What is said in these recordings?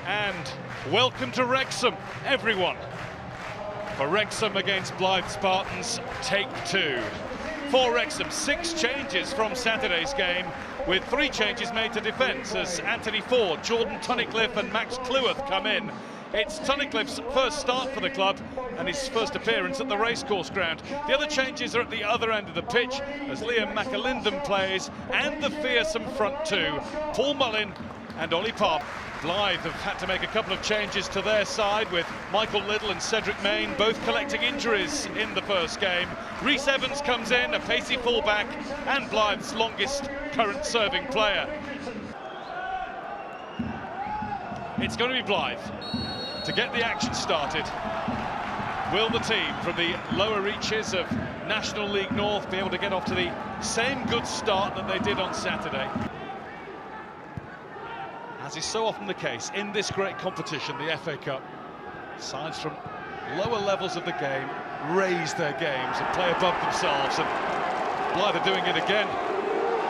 And welcome to Wrexham, everyone. For Wrexham against Blyth Spartans, take two. For Wrexham, 6 changes from Saturday's game, with 3 changes made to defence as Anthony Ford, Jordan Tunnicliffe and Max Cleworth come in. It's Tunnicliffe's first start for the club and his first appearance at the racecourse ground. The other changes are at the other end of the pitch as Liam McAlinden plays, and the fearsome front two, Paul Mullin and Ollie Palmer. Blyth have had to make a couple of changes to their side, with Michael Liddell and Cedric Main both collecting injuries in the first game. Rhys Evans comes in, a pacey fullback, and Blyth's longest current serving player. It's going to be Blyth to get the action started. Will the team from the lower reaches of National League North be able to get off to the same good start that they did on Saturday? As is so often the case in this great competition, the FA Cup, sides from lower levels of the game raise their games and play above themselves, and Blyth are doing it again.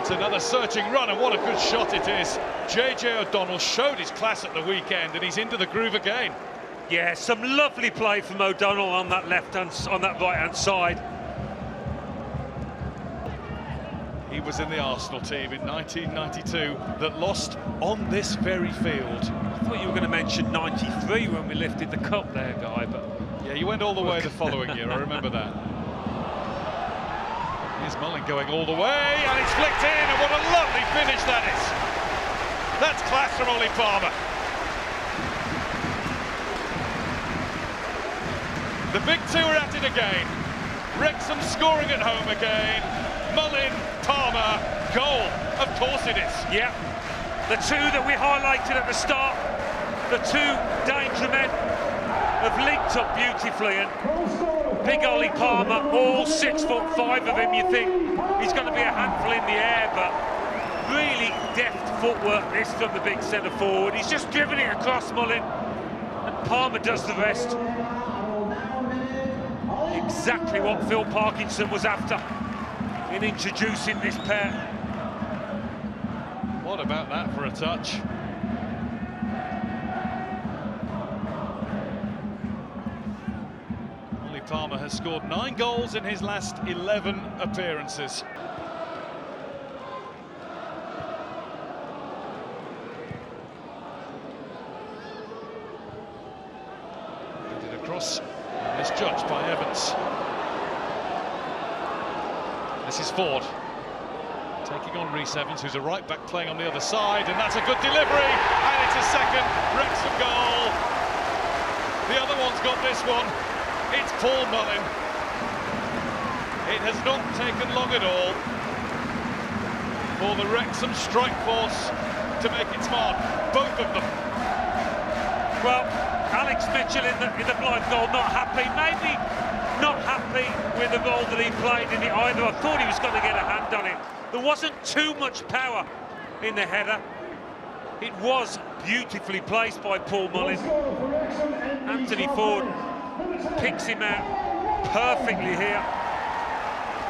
It's another searching run, and what a good shot it is. JJ O'Donnell showed his class at the weekend, and he's into the groove again. Yeah, some lovely play from O'Donnell on that right-hand side. He was in the Arsenal team in 1992 that lost on this very field. I thought you were going to mention 93 when we lifted the cup there, Guy, but... Yeah, you went all the way the following year, I remember that. Here's Mullin going all the way, and it's flicked in, and what a lovely finish that is. That's class from Ollie Palmer. The big two are at it again. Wrexham scoring at home again. Mullin, Palmer, goal. Of course it is. Yeah, the two that we highlighted at the start, the two danger men, have linked up beautifully, and big Ollie Palmer, all 6'5" of him. You think he's going to be a handful in the air, but really deft footwork this from the big centre forward. He's just driven it across Mullin, and Palmer does the rest. Exactly what Phil Parkinson was after in introducing this pair. What about that for a touch? Ollie Palmer has scored 9 goals in his last 11 appearances. Headed across, misjudged by Evans. This is Ford taking on Rhys Evans, who's a right back playing on the other side, and that's a good delivery, and it's a second Wrexham goal. The other one's got this one. It's Paul Mullin. It has not taken long at all for the Wrexham strike force to make its mark, both of them. Well, Alex Mitchell in the Blyth goal, not happy, maybe not happy with the role that he played in it either. I thought he was going to get a hand on it. There wasn't too much power in the header. It was beautifully placed by Paul Mullin. Anthony Ford picks him out perfectly here.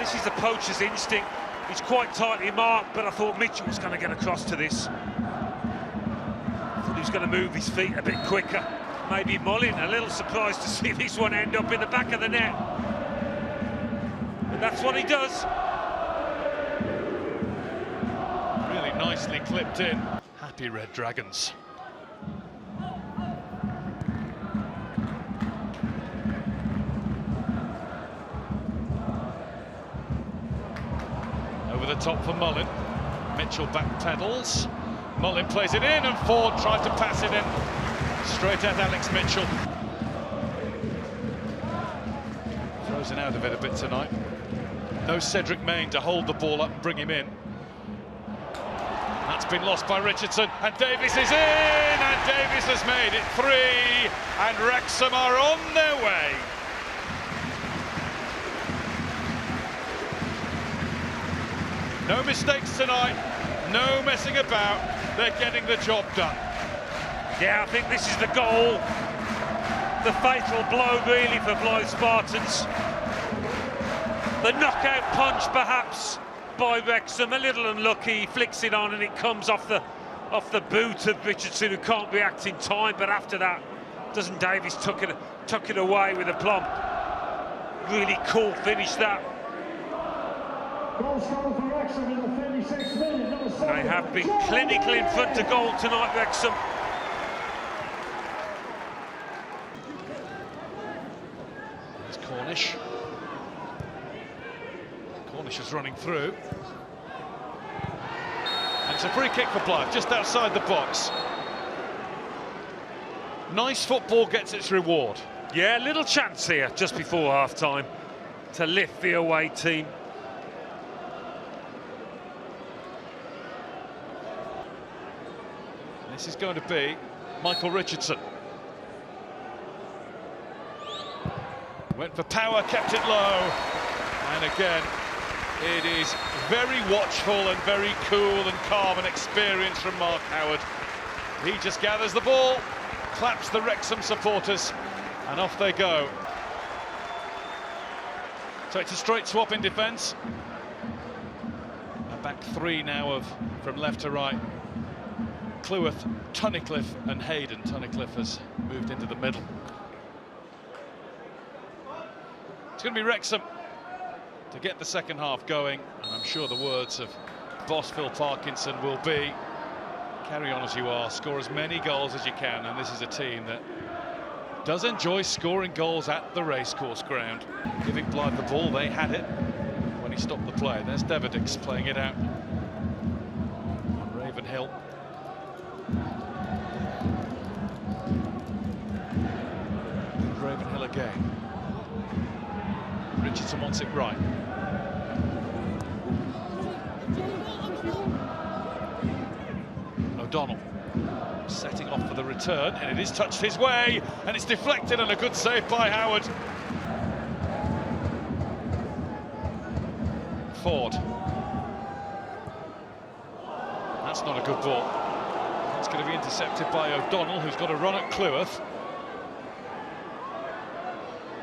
This is the poacher's instinct. He's quite tightly marked, but I thought Mitchell was going to get across to this. I thought he was going to move his feet a bit quicker. Maybe Mullin, a little surprised to see this one end up in the back of the net. But that's what he does. Really nicely clipped in. Happy Red Dragons. Over the top for Mullin. Mitchell back pedals. Mullin plays it in, and Ford tries to pass it in. Straight at Alex Mitchell. Frozen out of it a bit tonight. No Cedric Main to hold the ball up and bring him in. That's been lost by Richardson, and Davies is in, and Davies has made it 3, and Wrexham are on their way. No mistakes tonight, no messing about, they're getting the job done. Yeah, I think this is the goal, the fatal blow really for Blyth Spartans. The knockout punch perhaps by Wrexham, a little unlucky, he flicks it on and it comes off the off the boot of Richardson, who can't react in time, but after that, doesn't Davies tuck it away with aplomb. Really cool finish, that. They have been clinical in front of goal tonight, Wrexham. There's Cornish. Cornish is running through. And it's a free kick for Blyth, just outside the box. Nice football gets its reward. Yeah, little chance here just before half-time to lift the away team. This is going to be Michael Richardson. Went for power, kept it low. And again, it is very watchful and very cool and calm and experienced from Mark Howard. He just gathers the ball, claps the Wrexham supporters, and off they go. So it's a straight swap in defence. A back three now from left to right. Cleworth, Tunnicliffe and Hayden. Tunnicliffe has moved into the middle. It's going to be Wrexham to get the second half going, and I'm sure the words of boss Phil Parkinson will be, carry on as you are, score as many goals as you can, and this is a team that does enjoy scoring goals at the racecourse ground. Giving Blyth the ball, they had it when he stopped the play. There's Deverdix playing it out on Ravenhill. Ravenhill again. Richardson wants it right. O'Donnell setting off for the return, and it is touched his way, and it's deflected, and a good save by Howard. Ford. That's not a good ball. It's going to be intercepted by O'Donnell, who's got a run at Cleworth.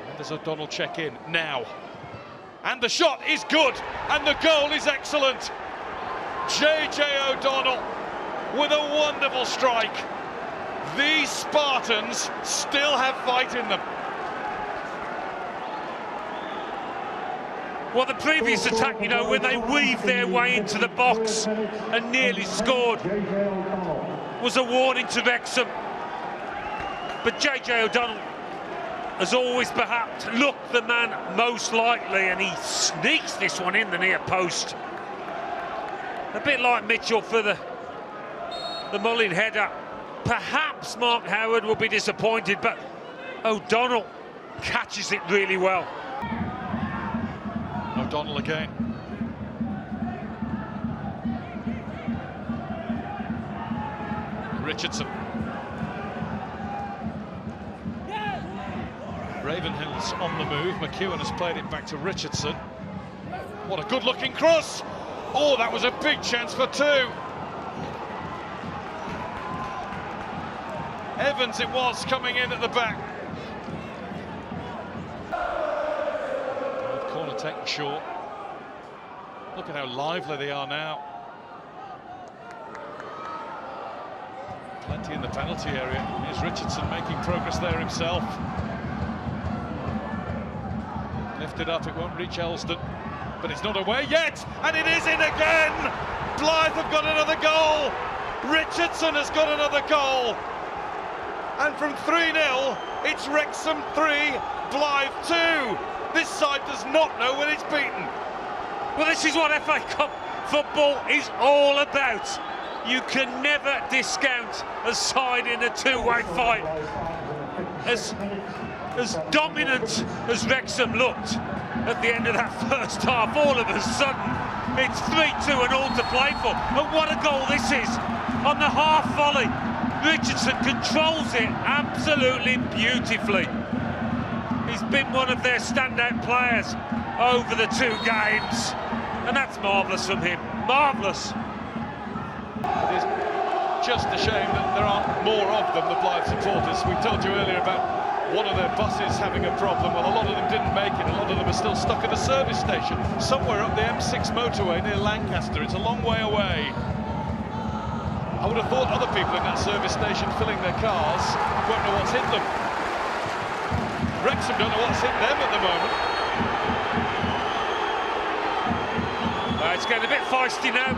And does O'Donnell check in now? And the shot is good, and the goal is excellent. J.J. O'Donnell with a wonderful strike. These Spartans still have fight in them. Well, the previous attack, you know, when they weaved their way into the box and nearly scored, was a warning to Wrexham. But J.J. O'Donnell has always perhaps looked the man most likely, and he sneaks this one in the near post. A bit like Mitchell for the Mullin header. Perhaps Mark Howard will be disappointed, but O'Donnell catches it really well. O'Donnell again. Richardson. Ravenhill's on the move. McEwen has played it back to Richardson. What a good-looking cross! Oh, that was a big chance for two. Evans it was, coming in at the back. Corner taken short. Look at how lively they are now. Plenty in the penalty area. Here's Richardson making progress there himself. Lifted up, it won't reach Elsdon, but it's not away yet, and it is in again! Blyth have got another goal! Richardson has got another goal! And from 3-0, it's Wrexham 3, Blyth 2. This side does not know when it's beaten. Well, this is what FA Cup football is all about. You can never discount a side in a two-way fight. As dominant as Wrexham looked at the end of that first half, all of a sudden it's 3-2 and all to play for. And what a goal this is! On the half volley, Richardson controls it absolutely beautifully. He's been one of their standout players over the two games, and that's marvellous from him. Marvellous. It is just a shame that there aren't more of them, the Blyth supporters. We told you earlier about one of their buses having a problem. Well, a lot of them didn't make it. A lot of them are still stuck at a service station somewhere up the M6 motorway near Lancaster. It's a long way away. I would have thought other people in that service station filling their cars won't know what's hit them. Wrexham don't know what's hit them at the moment. It's getting a bit feisty now.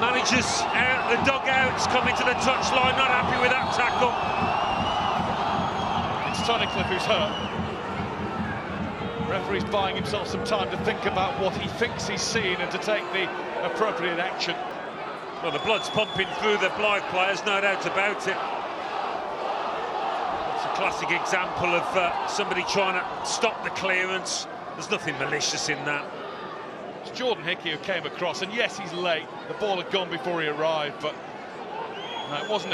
Managers out the dugouts, coming to the touchline, not happy with that tackle. It's Tunnicliffe who's hurt. Referee's buying himself some time to think about what he thinks he's seen and to take the appropriate action. Well, the blood's pumping through the Blyth players, no doubt about it. It's a classic example of somebody trying to stop the clearance. There's nothing malicious in that. It's Jordan Hickey who came across, and yes, he's late. The ball had gone before he arrived, but no, it wasn't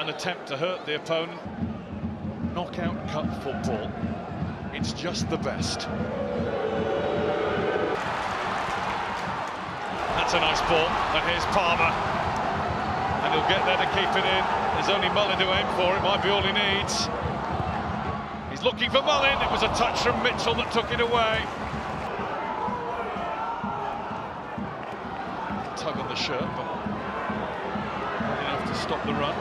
an attempt to hurt the opponent. Knockout cup football. It's just the best. That's a nice ball, and here's Palmer. And he'll get there to keep it in. There's only Mullin to aim for, it might be all he needs. He's looking for Mullin, it was a touch from Mitchell that took it away. Tug on the shirt, but not enough to stop the run.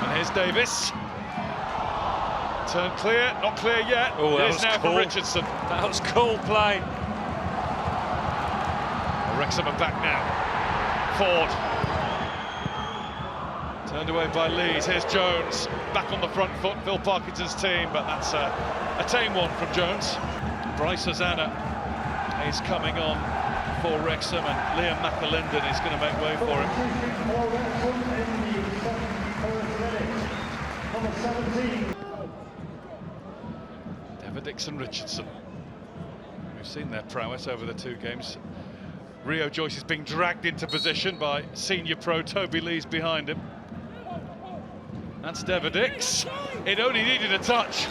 And here's Davis. Turn clear, not clear yet. Oh, it is now cool. for Richardson. That was cool play. Wrexham are back now. Ford. Turned away by Lees. Here's Jones. Back on the front foot, Phil Parkinson's team, but that's a tame one from Jones. Bryce Hosanna is coming on for Wrexham, and Liam McAlinden is going to make way for him. Deverdix and Richardson. We've seen their prowess over the two games. Rio Joyce is being dragged into position by senior pro Toby Lees behind him. That's Deverdix. It only needed a touch.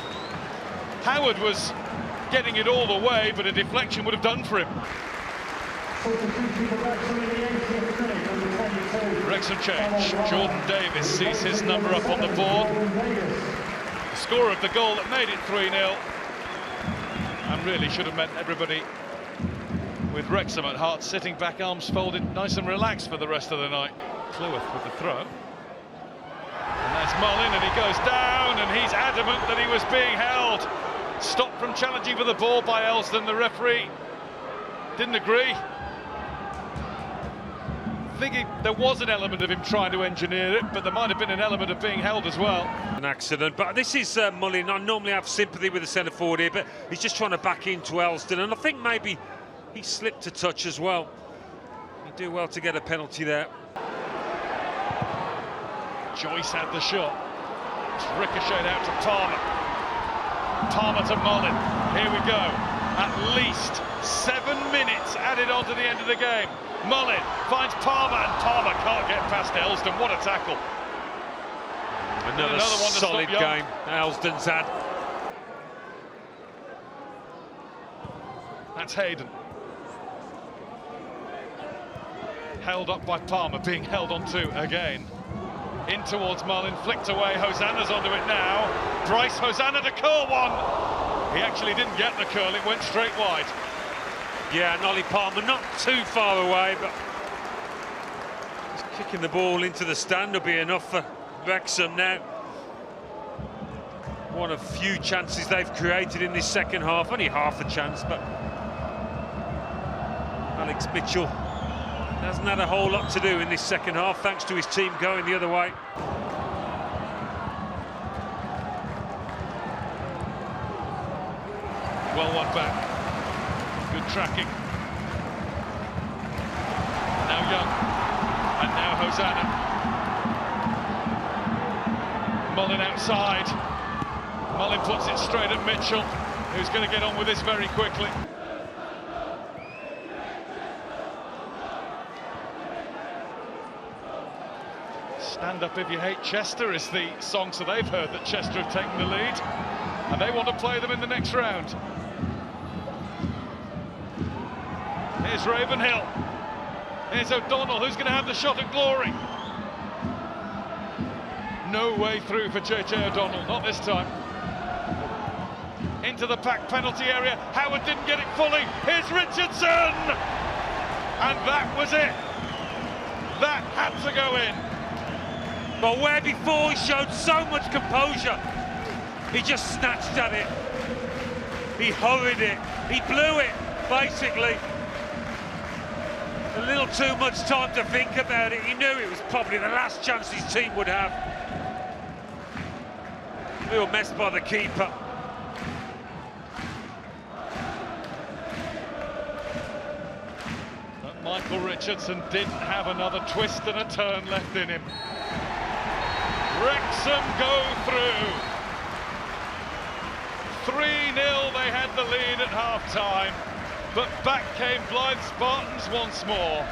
Howard was getting it all the way, but a deflection would have done for him. Wrexham change. Jordan Davis sees his number up on the board. The score of the goal that made it 3-0. And really should have meant everybody with Wrexham at heart sitting back, arms folded, nice and relaxed for the rest of the night. Cleworth with the throw. And that's Mullin, and he goes down, and he's adamant that he was being held. Stopped from challenging for the ball by Elsdon. The referee didn't agree. Thinking there was an element of him trying to engineer it, but there might have been an element of being held as well. An accident, but this is Mullin. I normally have sympathy with the centre forward here, but he's just trying to back into Elsdon, and I think maybe he slipped a touch as well. He'd do well to get a penalty there. Joyce had the shot. It's ricocheted out to Palmer. Palmer to Mullin. Here we go. At least 7 minutes added on to the end of the game. Mullin finds Palmer, and Palmer can't get past Elsdon. What a tackle. Another one solid game Elsdon's had. That's Hayden. Held up by Palmer, being held onto again. In towards Mullin, flicked away, Hosanna's onto it now. Bryce Hosanna to curl one. He actually didn't get the curl, it went straight wide. Yeah, and Ollie Palmer not too far away, but just kicking the ball into the stand will be enough for Wrexham now. One of few chances they've created in this second half, only half a chance, but Alex Mitchell hasn't had a whole lot to do in this second half, thanks to his team going the other way. Well won back. Good tracking. Now Young. And now Hosanna. Mullin outside. Mullin puts it straight at Mitchell, who's going to get on with this very quickly. Stand Up If You Hate Chester is the song, so they've heard that Chester have taken the lead, and they want to play them in the next round. Here's Ravenhill. Here's O'Donnell, who's going to have the shot at glory. No way through for JJ O'Donnell, not this time. Into the packed penalty area. Howard didn't get it fully. Here's Richardson! And that was it. had to go in. But where before he showed so much composure, he just snatched at it. He hurried it. He blew it, basically. A little too much time to think about it. He knew it was probably the last chance his team would have. Real mess by the keeper. But Michael Richardson didn't have another twist and a turn left in him. Wrexham go through. 3-0, they had the lead at half-time, but back came Blyth Spartans once more.